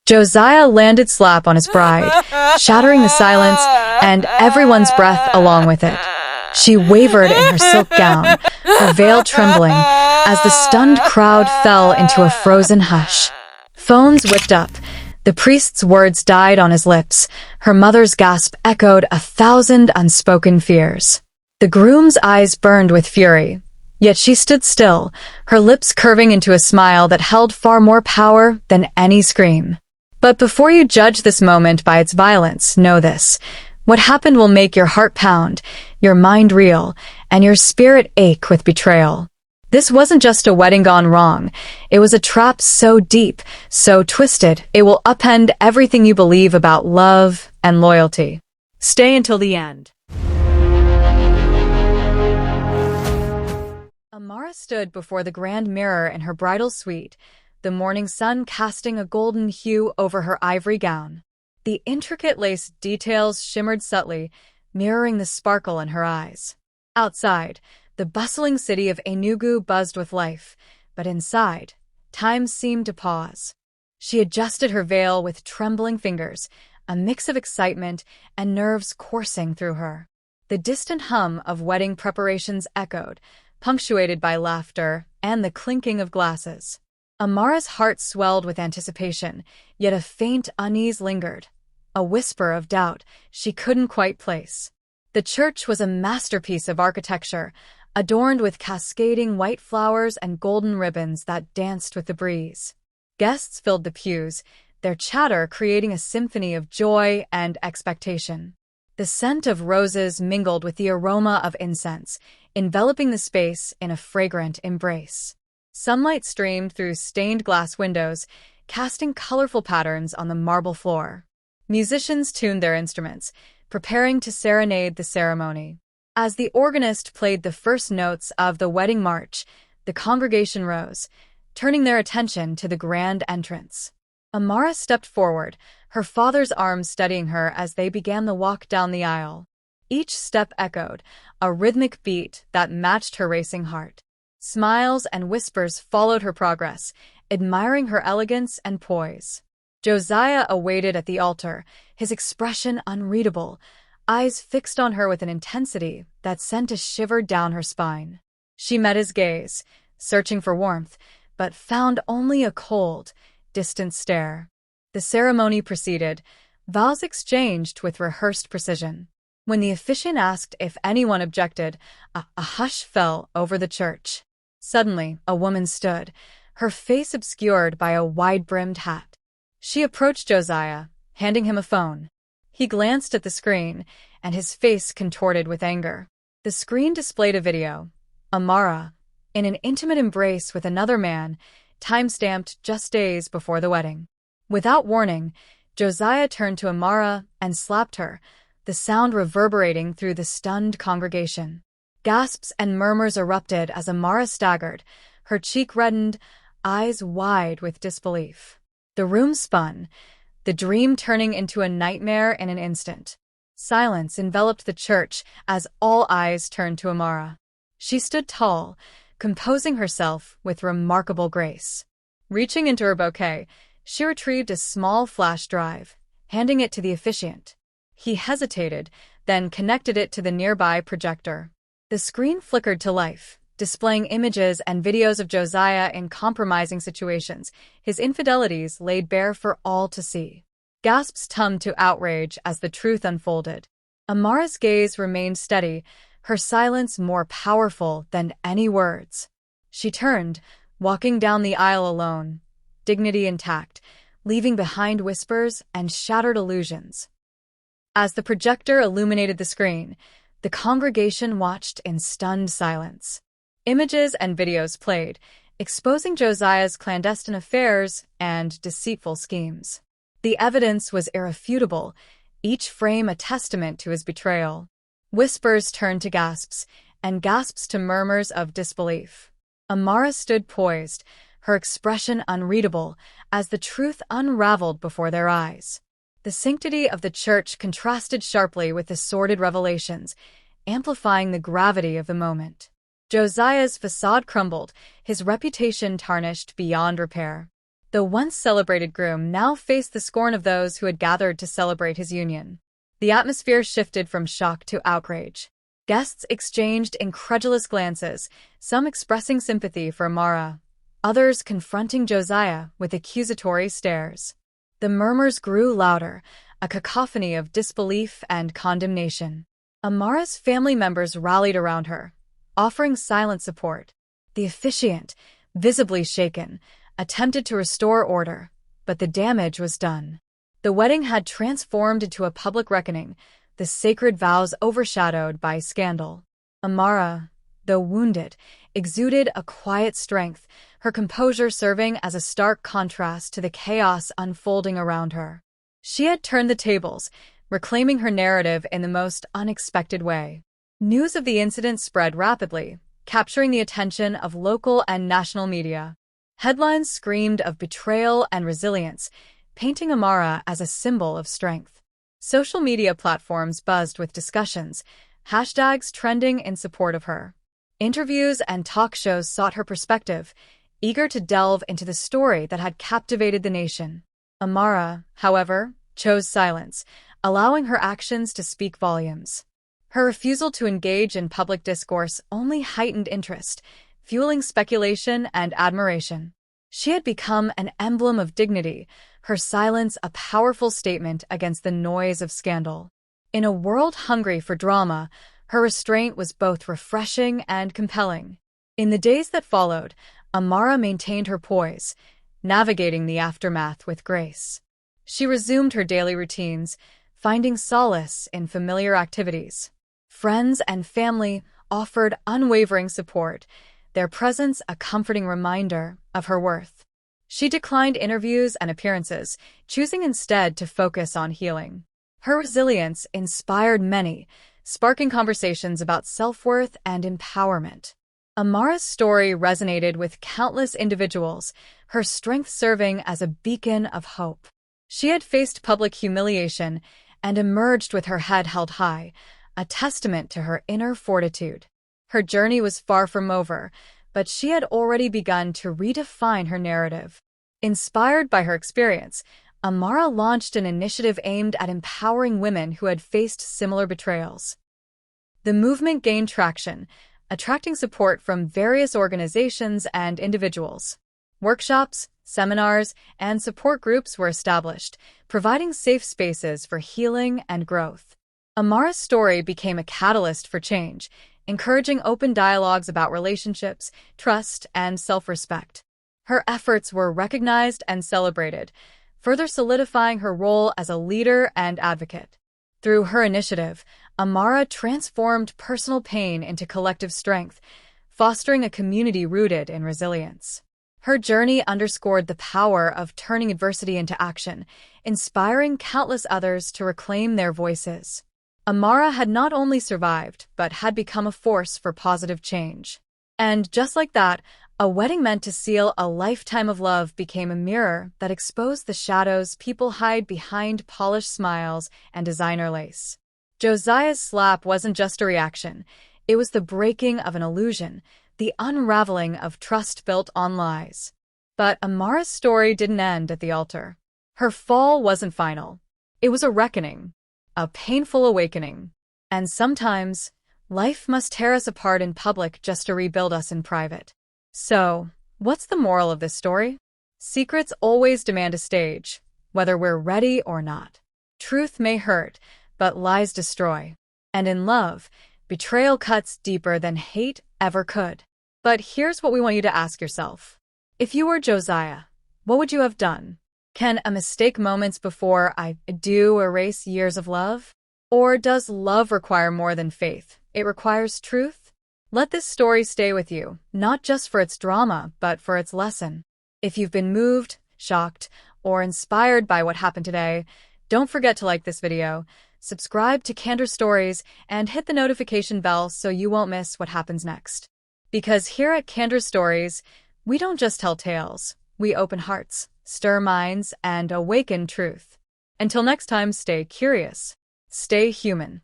Josiah landed slap on his bride, shattering the silence and everyone's breath along with it. She wavered in her silk gown, her veil trembling, as the stunned crowd fell into a frozen hush. Phones whipped up. The priest's words died on his lips. Her mother's gasp echoed 1,000 unspoken fears. The groom's eyes burned with fury. Yet she stood still, her lips curving into a smile that held far more power than any scream. But before you judge this moment by its violence, know this. What happened will make your heart pound, your mind reel, and your spirit ache with betrayal. This wasn't just a wedding gone wrong. It was a trap so deep, so twisted, it will upend everything you believe about love and loyalty. Stay until the end. Amara stood before the grand mirror in her bridal suite, the morning sun casting a golden hue over her ivory gown. The intricate lace details shimmered subtly, mirroring the sparkle in her eyes. Outside, the bustling city of Enugu buzzed with life, but inside, time seemed to pause. She adjusted her veil with trembling fingers, a mix of excitement and nerves coursing through her. The distant hum of wedding preparations echoed, punctuated by laughter and the clinking of glasses. Amara's heart swelled with anticipation, yet a faint unease lingered, a whisper of doubt she couldn't quite place. The church was a masterpiece of architecture, adorned with cascading white flowers and golden ribbons that danced with the breeze. Guests filled the pews, their chatter creating a symphony of joy and expectation. The scent of roses mingled with the aroma of incense, enveloping the space in a fragrant embrace. Sunlight streamed through stained glass windows, casting colorful patterns on the marble floor. Musicians tuned their instruments, preparing to serenade the ceremony. As the organist played the first notes of the wedding march, the congregation rose, turning their attention to the grand entrance. Amara stepped forward, her father's arm steadying her as they began the walk down the aisle. Each step echoed, a rhythmic beat that matched her racing heart. Smiles and whispers followed her progress, admiring her elegance and poise. Josiah awaited at the altar, his expression unreadable, eyes fixed on her with an intensity that sent a shiver down her spine. She met his gaze, searching for warmth, but found only a cold, distant stare. The ceremony proceeded, vows exchanged with rehearsed precision. When the officiant asked if anyone objected, a hush fell over the church. Suddenly, a woman stood, her face obscured by a wide-brimmed hat. She approached Josiah, handing him a phone. He glanced at the screen, and his face contorted with anger. The screen displayed a video. Amara, in an intimate embrace with another man, time-stamped just days before the wedding. Without warning, Josiah turned to Amara and slapped her, the sound reverberating through the stunned congregation. Gasps and murmurs erupted as Amara staggered, her cheek reddened, eyes wide with disbelief. The room spun, the dream turning into a nightmare in an instant. Silence enveloped the church as all eyes turned to Amara. She stood tall, composing herself with remarkable grace. Reaching into her bouquet, she retrieved a small flash drive, handing it to the officiant. He hesitated, then connected it to the nearby projector. The screen flickered to life, displaying images and videos of Josiah in compromising situations, his infidelities laid bare for all to see. Gasps tummed to outrage as the truth unfolded. Amara's gaze remained steady, her silence more powerful than any words. She turned, walking down the aisle alone, dignity intact, leaving behind whispers and shattered illusions. As the projector illuminated the screen, the congregation watched in stunned silence. Images and videos played, exposing Josiah's clandestine affairs and deceitful schemes. The evidence was irrefutable, each frame a testament to his betrayal. Whispers turned to gasps, and gasps to murmurs of disbelief. Amara stood poised, her expression unreadable, as the truth unraveled before their eyes. The sanctity of the church contrasted sharply with the sordid revelations, amplifying the gravity of the moment. Josiah's facade crumbled, his reputation tarnished beyond repair. The once celebrated groom now faced the scorn of those who had gathered to celebrate his union. The atmosphere shifted from shock to outrage. Guests exchanged incredulous glances, some expressing sympathy for Amara, others confronting Josiah with accusatory stares. The murmurs grew louder, a cacophony of disbelief and condemnation. Amara's family members rallied around her, offering silent support. The officiant, visibly shaken, attempted to restore order, but the damage was done. The wedding had transformed into a public reckoning, the sacred vows overshadowed by scandal. Amara, though wounded, exuded a quiet strength, her composure serving as a stark contrast to the chaos unfolding around her. She had turned the tables, reclaiming her narrative in the most unexpected way. News of the incident spread rapidly, capturing the attention of local and national media. Headlines screamed of betrayal and resilience, painting Amara as a symbol of strength. Social media platforms buzzed with discussions, hashtags trending in support of her. Interviews and talk shows sought her perspective, eager to delve into the story that had captivated the nation. Amara, however, chose silence, allowing her actions to speak volumes. Her refusal to engage in public discourse only heightened interest, fueling speculation and admiration. She had become an emblem of dignity, her silence a powerful statement against the noise of scandal. In a world hungry for drama, her restraint was both refreshing and compelling. In the days that followed, Amara maintained her poise, navigating the aftermath with grace. She resumed her daily routines, finding solace in familiar activities. Friends and family offered unwavering support, their presence a comforting reminder of her worth. She declined interviews and appearances, choosing instead to focus on healing. Her resilience inspired many, sparking conversations about self-worth and empowerment. Amara's story resonated with countless individuals, her strength serving as a beacon of hope. She had faced public humiliation and emerged with her head held high, a testament to her inner fortitude. Her journey was far from over, but she had already begun to redefine her narrative. Inspired by her experience, Amara launched an initiative aimed at empowering women who had faced similar betrayals. The movement gained traction, attracting support from various organizations and individuals. Workshops, seminars, and support groups were established, providing safe spaces for healing and growth. Amara's story became a catalyst for change, encouraging open dialogues about relationships, trust, and self-respect. Her efforts were recognized and celebrated, further solidifying her role as a leader and advocate. Through her initiative, Amara transformed personal pain into collective strength, fostering a community rooted in resilience. Her journey underscored the power of turning adversity into action, inspiring countless others to reclaim their voices. Amara had not only survived, but had become a force for positive change. And just like that, a wedding meant to seal a lifetime of love became a mirror that exposed the shadows people hide behind polished smiles and designer lace. Josiah's slap wasn't just a reaction, it was the breaking of an illusion, the unraveling of trust built on lies. But Amara's story didn't end at the altar. Her fall wasn't final. It was a reckoning, a painful awakening. And sometimes, life must tear us apart in public just to rebuild us in private. So, what's the moral of this story? Secrets always demand a stage, whether we're ready or not. Truth may hurt, but lies destroy. And in love, betrayal cuts deeper than hate ever could. But here's what we want you to ask yourself. If you were Josiah, what would you have done? Can a mistake moments before I do erase years of love? Or does love require more than faith? It requires truth? Let this story stay with you, not just for its drama, but for its lesson. If you've been moved, shocked, or inspired by what happened today, don't forget to like this video, subscribe to Candor Stories, and hit the notification bell so you won't miss what happens next. Because here at Candor Stories, we don't just tell tales, we open hearts, stir minds, and awaken truth. Until next time, stay curious, stay human.